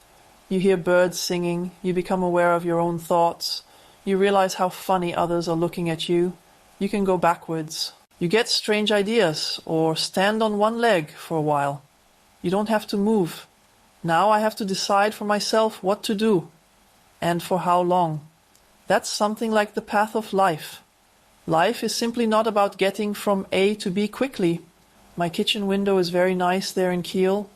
You hear birds singing. You become aware of your own thoughts. You realize how funny others are looking at you. You can go backwards. You get strange ideas, or stand on one leg for a while. You don't have to move. Now I have to decide for myself what to do, and for how long. That's something like the path of life. Life is simply not about getting from A to B quickly. My kitchen window is very nice there in Kiel,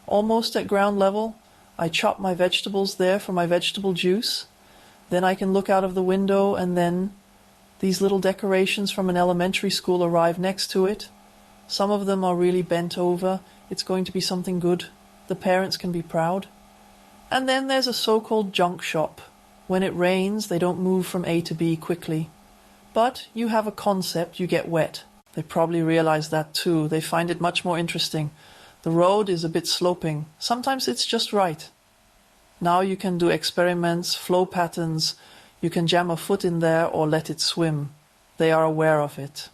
almost at ground level. I chop my vegetables there for my vegetable juice. Then I can look out of the window, and then these little decorations from an elementary school arrive next to it. Some of them are really bent over. It's going to be something good. The parents can be proud. And then there's a so-called junk shop. When it rains, they don't move from A to B quickly. But you have a concept, you get wet. They probably realize that too. They find it much more interesting. The road is a bit sloping. Sometimes it's just right. Now you can do experiments, flow patterns. You can jam a foot in there or let it swim. They are aware of it.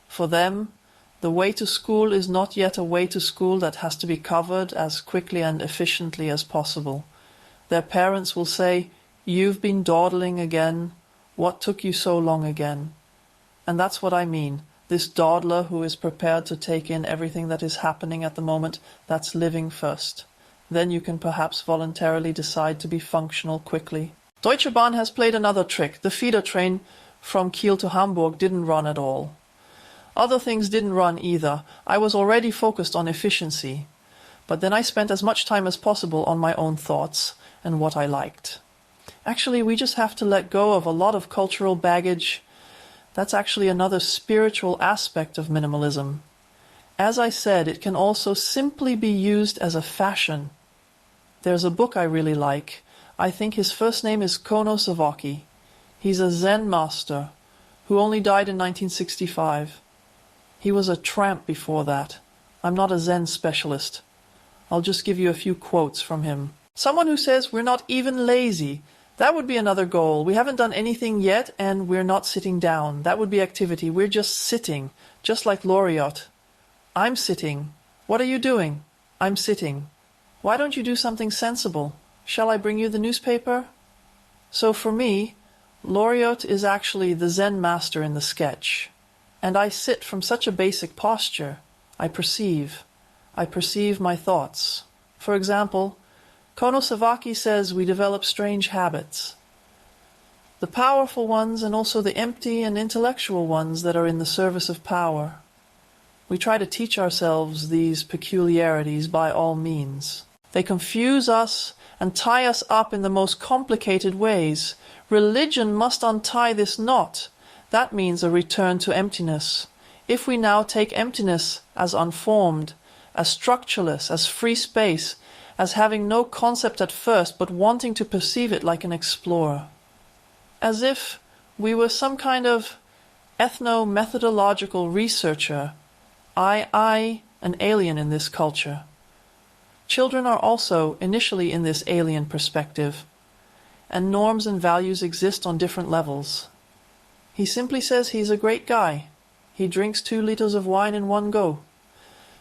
For them, the way to school is not yet a way to school that has to be covered as quickly and efficiently as possible. Their parents will say, "You've been dawdling again. What took you so long again?" And that's what I mean. This dawdler who is prepared to take in everything that is happening at the moment, that's living first. Then you can perhaps voluntarily decide to be functional quickly. Deutsche Bahn has played another trick. The feeder train from Kiel to Hamburg didn't run at all. Other things didn't run either. I was already focused on efficiency. But then I spent as much time as possible on my own thoughts and what I liked. Actually, we just have to let go of a lot of cultural baggage. That's actually another spiritual aspect of minimalism. As I said, it can also simply be used as a fashion. There's a book I really like. I think his first name is Kono Sawaki. He's a Zen master who only died in 1965. He was a tramp before that. I'm not a Zen specialist. I'll just give you a few quotes from him. Someone who says we're not even lazy. That would be another goal. We haven't done anything yet and we're not sitting down. That would be activity. We're just sitting, just like Loriot. I'm sitting. What are you doing? I'm sitting. Why don't you do something sensible? Shall I bring you the newspaper? So for me, Loriot is actually the Zen master in the sketch. And I sit from such a basic posture. I perceive my thoughts. For example, Konosawaki says we develop strange habits. The powerful ones and also the empty and intellectual ones that are in the service of power. We try to teach ourselves these peculiarities by all means. They confuse us and tie us up in the most complicated ways. Religion must untie this knot. That means a return to emptiness. If we now take emptiness as unformed, as structureless, as free space, as having no concept at first but wanting to perceive it like an explorer. As if we were some kind of ethno-methodological researcher, I, an alien in this culture. Children are also initially in this alien perspective, and norms and values exist on different levels. He simply says he's a great guy. He drinks 2 liters of wine in one go.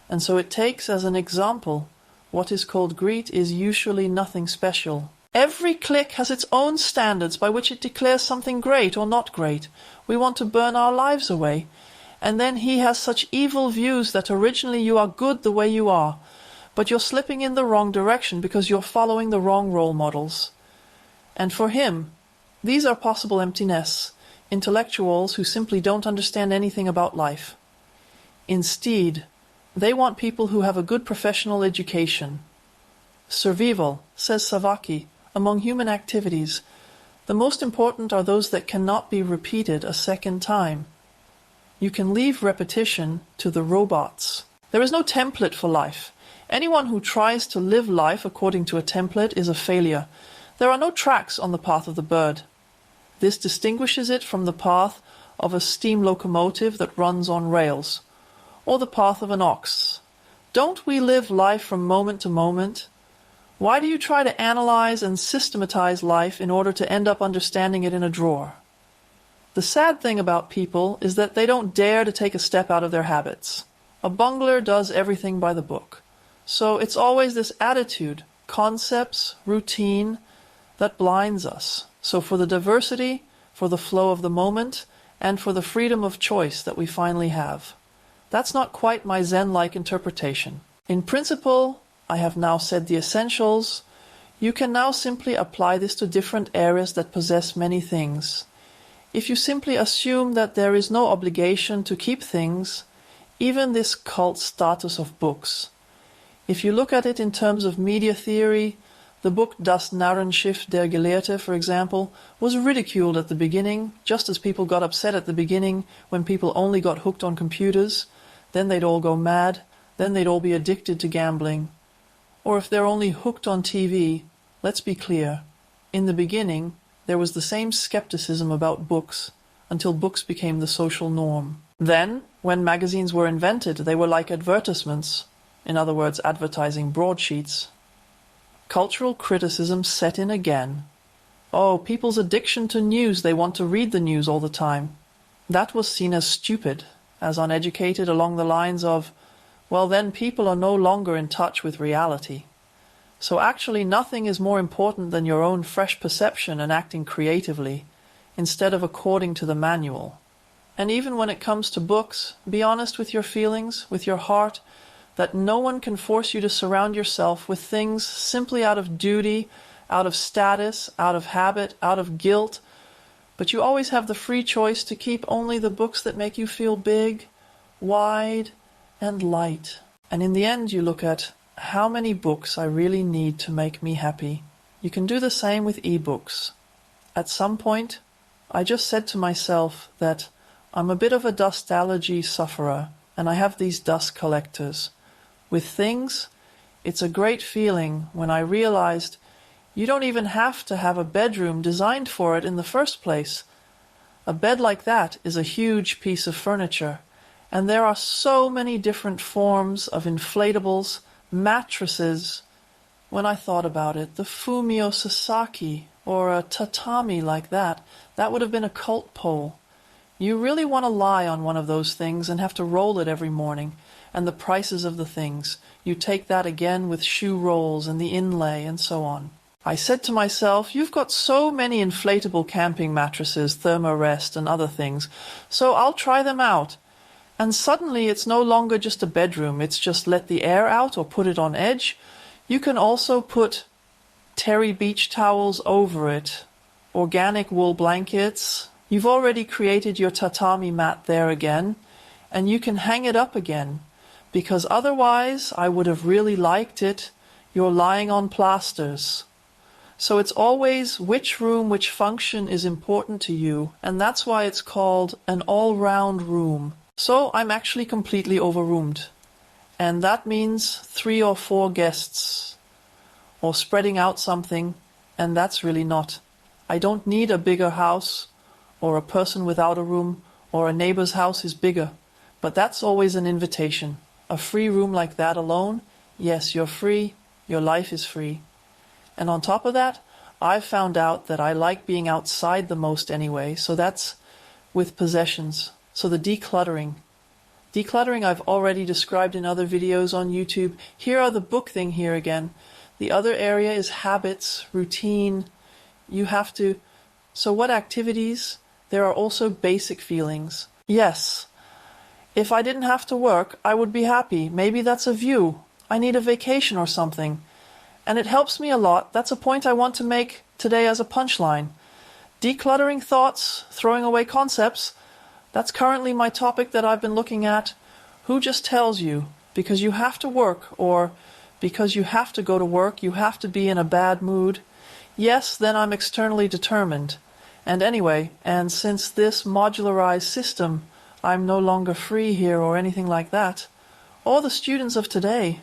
And so it takes as an example what is called greed is usually nothing special. Every clique has its own standards by which it declares something great or not great. We want to burn our lives away. And then he has such evil views that originally you are good the way you are, but you're slipping in the wrong direction because you're following the wrong role models. And for him, these are possible empty nests, intellectuals who simply don't understand anything about life. Instead, they want people who have a good professional education. Survival, says Sawaki, among human activities, the most important are those that cannot be repeated a second time. You can leave repetition to the robots. There is no template for life. Anyone who tries to live life according to a template is a failure. There are no tracks on the path of the bird. This distinguishes it from the path of a steam locomotive that runs on rails, or the path of an ox. Don't we live life from moment to moment? Why do you try to analyze and systematize life in order to end up understanding it in a drawer? The sad thing about people is that they don't dare to take a step out of their habits. A bungler does everything by the book. So it's always this attitude, concepts, routine, that blinds us. So for the diversity, for the flow of the moment, and for the freedom of choice that we finally have. That's not quite my Zen-like interpretation. In principle, I have now said the essentials. You can now simply apply this to different areas that possess many things. If you simply assume that there is no obligation to keep things, even this cult status of books. If you look at it in terms of media theory, the book Das Narrenschiff der Gelehrte, for example, was ridiculed at the beginning, just as people got upset at the beginning when people only got hooked on computers. Then they'd all go mad, then they'd all be addicted to gambling. Or if they're only hooked on TV, let's be clear. In the beginning, there was the same skepticism about books, until books became the social norm. Then, when magazines were invented, they were like advertisements, in other words, advertising broadsheets. Cultural criticism set in again. Oh, people's addiction to news, they want to read the news all the time. That was seen as stupid, as uneducated along the lines of, well, then people are no longer in touch with reality. So actually nothing is more important than your own fresh perception and acting creatively, instead of according to the manual. And even when it comes to books, be honest with your feelings, with your heart, that no one can force you to surround yourself with things simply out of duty, out of status, out of habit, out of guilt, but you always have the free choice to keep only the books that make you feel big, wide, and light. And in the end you look at how many books I really need to make me happy. You can do the same with e-books. At some point, I just said to myself that I'm a bit of a dust allergy sufferer, and I have these dust collectors. With things, it's a great feeling when I realized you don't even have to have a bedroom designed for it in the first place. A bed like that is a huge piece of furniture, and there are so many different forms of inflatables, mattresses. When I thought about it, the Fumio Sasaki or a tatami like that would have been a cult pole. You really want to lie on one of those things and have to roll it every morning. And the prices of the things. You take that again with shoe rolls and the inlay and so on. I said to myself, you've got so many inflatable camping mattresses, Thermarest and other things, so I'll try them out. And suddenly it's no longer just a bedroom, it's just let the air out or put it on edge. You can also put terry beach towels over it, organic wool blankets. You've already created your tatami mat there again, and you can hang it up again, because otherwise I would have really liked it. You're lying on plasters. So it's always which room, which function is important to you, and that's why it's called an all-round room. So I'm actually completely overroomed, and that means 3 or 4 guests, or spreading out something, and that's really not. I don't need a bigger house, or a person without a room, or a neighbor's house is bigger, but that's always an invitation. A free room like that alone, yes, you're free, your life is free. And on top of that, I've found out that I like being outside the most anyway, so that's with possessions. So the decluttering. Decluttering I've already described in other videos on YouTube. Here are the book thing here again. The other area is habits, routine. You have to... So what activities? There are also basic feelings. Yes, if I didn't have to work, I would be happy. Maybe that's a view. I need a vacation or something. And it helps me a lot. That's a point I want to make today as a punchline. Decluttering thoughts, throwing away concepts, that's currently my topic that I've been looking at. Who just tells you, because you have to work, or because you have to go to work, you have to be in a bad mood? Yes, then I'm externally determined. And anyway, and since this modularized system, I'm no longer free here or anything like that. Or the students of today.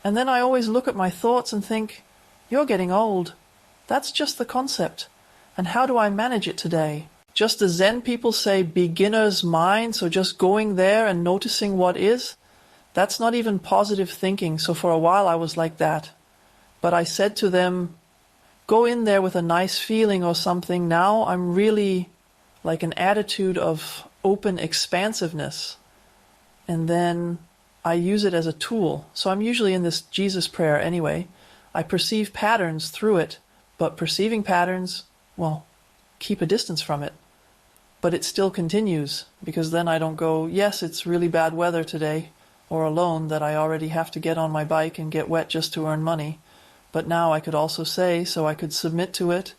And then I always look at my thoughts and think, you're getting old. That's just the concept. And how do I manage it today? Just the Zen people say beginner's mind, so just going there and noticing what is, that's not even positive thinking. So for a while I was like that. But I said to them, go in there with a nice feeling or something. Now I'm really like an attitude of open expansiveness. And then I use it as a tool. So I'm usually in this Jesus prayer anyway. I perceive patterns through it, but perceiving patterns, well, keep a distance from it. But it still continues, because then I don't go, yes, it's really bad weather today, or alone that I already have to get on my bike and get wet just to earn money. But now I could also say, so I could submit to it,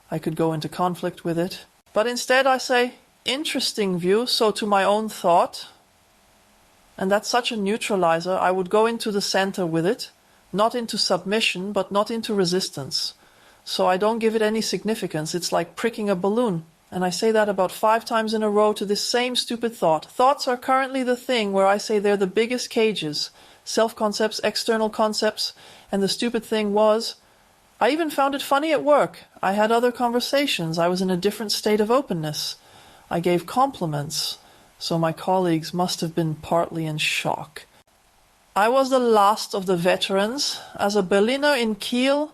I could go into conflict with it. But instead I say, interesting view, so to my own thought. And that's such a neutralizer. I would go into the center with it, not into submission, but not into resistance. So I don't give it any significance. It's like pricking a balloon. And I say that about 5 times in a row to this same stupid thought. Thoughts are currently the thing where I say they're the biggest cages. Self-concepts, external concepts. And the stupid thing was, I even found it funny at work. I had other conversations. I was in a different state of openness. I gave compliments. So my colleagues must have been partly in shock. I was the last of the veterans. As a Berliner in Kiel,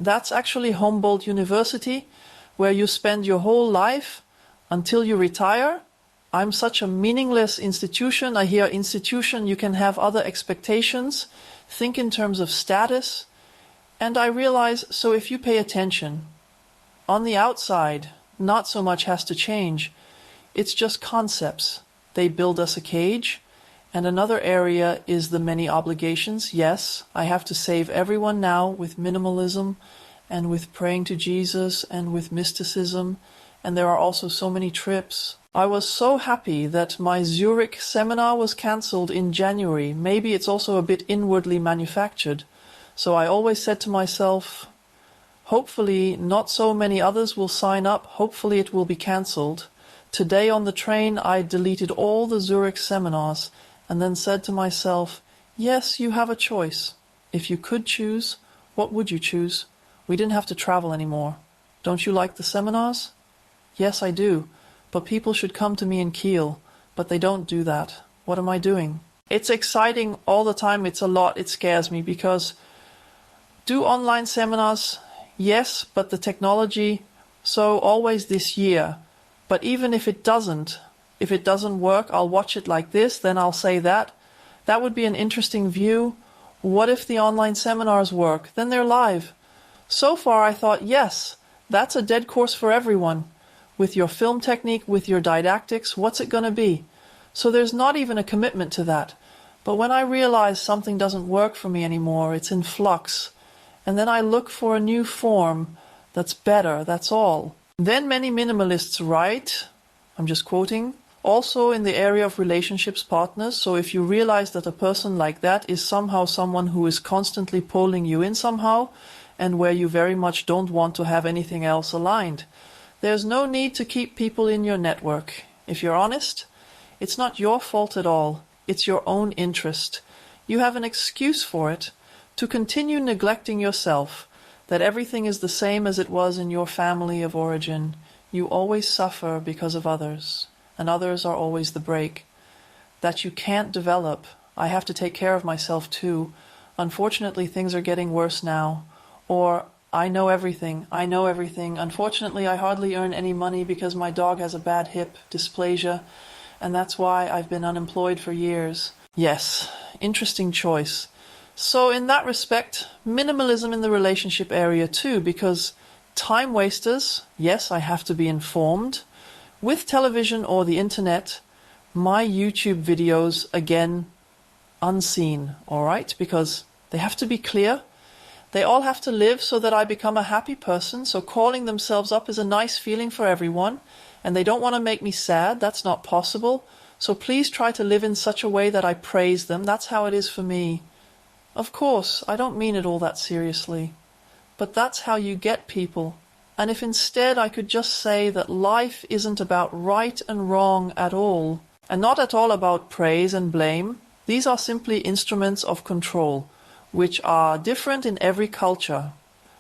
that's actually Humboldt University, where you spend your whole life until you retire. I'm such a meaningless institution. I hear institution, you can have other expectations. Think in terms of status. And I realize, so if you pay attention, on the outside, not so much has to change. It's just concepts. They build us a cage. And another area is the many obligations. Yes, I have to save everyone now with minimalism and with praying to Jesus and with mysticism. And there are also so many trips. I was so happy that my Zurich seminar was cancelled in January. Maybe it's also a bit inwardly manufactured. So I always said to myself, hopefully not so many others will sign up. Hopefully it will be cancelled. Today on the train I deleted all the Zurich seminars and then said to myself, yes, you have a choice. If you could choose, what would you choose? We didn't have to travel anymore. Don't you like the seminars? Yes, I do. But people should come to me in Kiel. But they don't do that. What am I doing? It's exciting all the time. It's a lot. It scares me because do online seminars? Yes, but the technology, so always this year. But even if it doesn't work, I'll watch it like this, then I'll say that. That would be an interesting view. What if the online seminars work? Then they're live. So far I thought, yes, that's a dead course for everyone. With your film technique, with your didactics, what's it going to be? So there's not even a commitment to that. But when I realize something doesn't work for me anymore, it's in flux, and then I look for a new form that's better, that's all. Then many minimalists write, I'm just quoting, also in the area of relationships, partners. So if you realize that a person like that is somehow someone who is constantly pulling you in somehow, and where you very much don't want to have anything else aligned, there's no need to keep people in your network. If you're honest, it's not your fault at all. It's your own interest. You have an excuse for it, to continue neglecting yourself, that everything is the same as it was in your family of origin. You always suffer because of others, and others are always the break. That you can't develop. I have to take care of myself too. Unfortunately, things are getting worse now. Or, I know everything. Unfortunately, I hardly earn any money because my dog has a bad hip dysplasia, and that's why I've been unemployed for years. Yes, interesting choice. So in that respect, minimalism in the relationship area too, because time wasters, yes, I have to be informed. With television or the internet, my YouTube videos, again, unseen, all right? Because they have to be clear. They all have to live so that I become a happy person. So calling themselves up is a nice feeling for everyone. And they don't want to make me sad. That's not possible. So please try to live in such a way that I praise them. That's how it is for me. Of course, I don't mean it all that seriously. But that's how you get people. And if instead I could just say that life isn't about right and wrong at all, and not at all about praise and blame, these are simply instruments of control, which are different in every culture.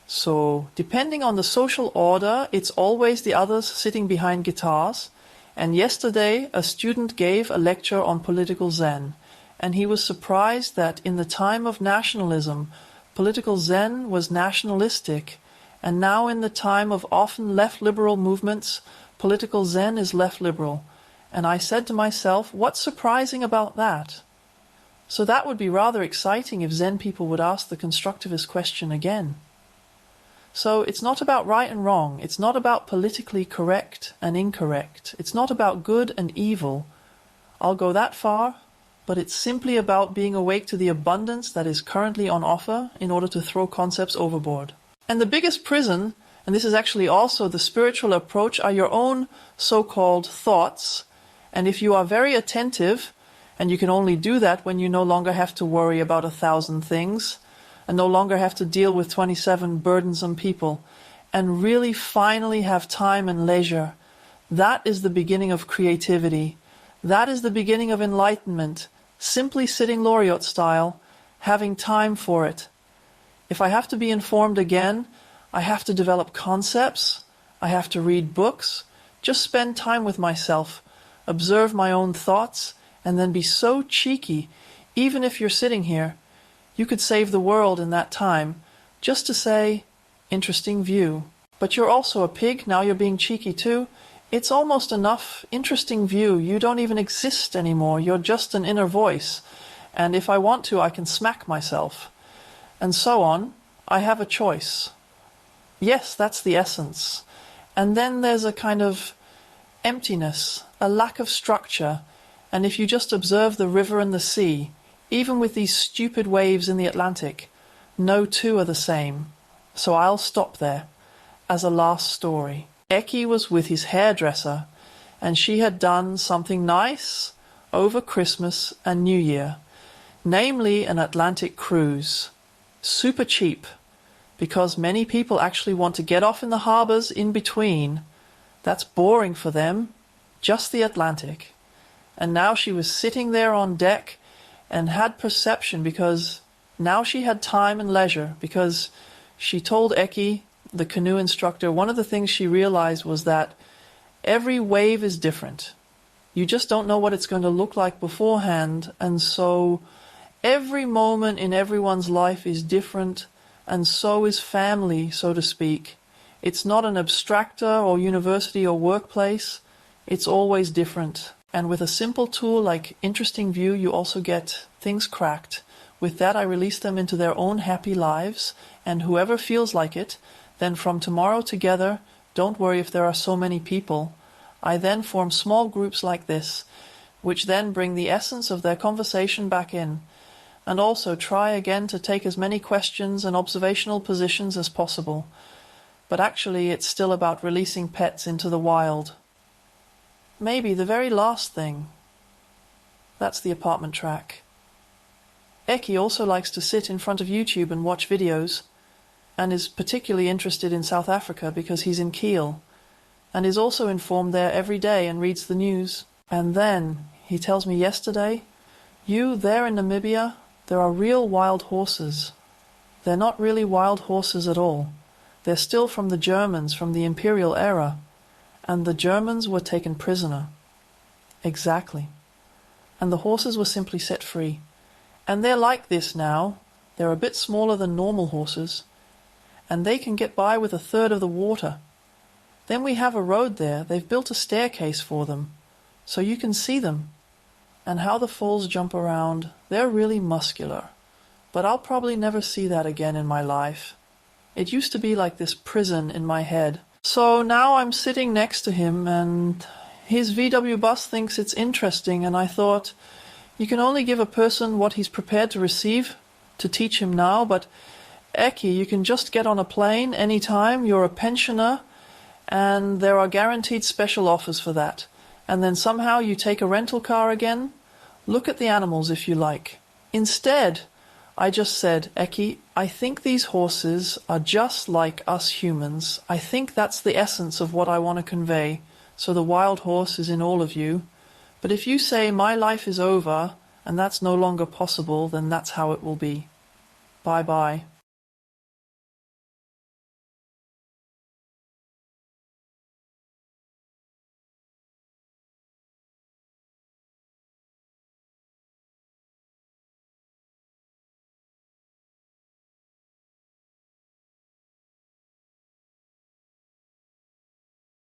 So, depending on the social order, it's always the others sitting behind guitars. And yesterday, a student gave a lecture on political Zen, and he was surprised that in the time of nationalism, political Zen was nationalistic, and now in the time of often left-liberal movements, political Zen is left-liberal. And I said to myself, what's surprising about that? So that would be rather exciting if Zen people would ask the constructivist question again. So it's not about right and wrong. It's not about politically correct and incorrect. It's not about good and evil. I'll go that far, but it's simply about being awake to the abundance that is currently on offer in order to throw concepts overboard. And the biggest prison, and this is actually also the spiritual approach, are your own so-called thoughts. And if you are very attentive, and you can only do that when you no longer have to worry about 1,000 things, and no longer have to deal with 27 burdensome people, and really finally have time and leisure, that is the beginning of creativity. That is the beginning of enlightenment, simply sitting Loriot style, having time for it. If I have to be informed again, I have to develop concepts, I have to read books, just spend time with myself, observe my own thoughts, and then be so cheeky, even if you're sitting here. You could save the world in that time, just to say, interesting view. But you're also a pig, now you're being cheeky too. It's almost enough, interesting view, you don't even exist anymore, you're just an inner voice. And if I want to, I can smack myself. And so on, I have a choice. Yes, that's the essence. And then there's a kind of emptiness, a lack of structure. And if you just observe the river and the sea, even with these stupid waves in the Atlantic, no two are the same. So I'll stop there. As a last story, Eki was with his hairdresser, and she had done something nice over Christmas and New Year, namely an Atlantic cruise. Super cheap, because many people actually want to get off in the harbors in between. That's boring for them, just the Atlantic. And now she was sitting there on deck and had perception, because now she had time and leisure, because she told Eki, the canoe instructor, one of the things she realized was that every wave is different. You just don't know what it's going to look like beforehand, and so every moment in everyone's life is different, and so is family, so to speak. It's not an abstractor or university or workplace. It's always different. And with a simple tool like Interesting View, you also get things cracked. With that, I release them into their own happy lives, and whoever feels like it, then from tomorrow together, don't worry if there are so many people. I then form small groups like this, which then bring the essence of their conversation back in. and also try again to take as many questions and observational positions as possible. But actually it's still about releasing pets into the wild. Maybe the very last thing. That's the apartment track. Eki also likes to sit in front of YouTube and watch videos, and is particularly interested in South Africa because he's in Kiel, and is also informed there every day and reads the news. And then, he tells me yesterday, there in Namibia, there are real wild horses. They're not really wild horses at all. They're still from the Germans, from the imperial era, and the Germans were taken prisoner. Exactly. And the horses were simply set free. And they're like this now. They're a bit smaller than normal horses, and they can get by with a third of the water. Then we have a road there. They've built a staircase for them, so you can see them. And how the foals jump around. They're really muscular. But I'll probably never see that again in my life. It used to be like this prison in my head. So now I'm sitting next to him, and his VW bus thinks it's interesting, and I thought, you can only give a person what he's prepared to receive, to teach him now, but Eki, you can just get on a plane anytime, you're a pensioner, and there are guaranteed special offers for that. And then somehow you take a rental car again. Look at the animals if you like. Instead, I just said, Eki, I think these horses are just like us humans. I think that's the essence of what I want to convey. So the wild horse is in all of you. But if you say my life is over and that's no longer possible, then that's how it will be. Bye-bye.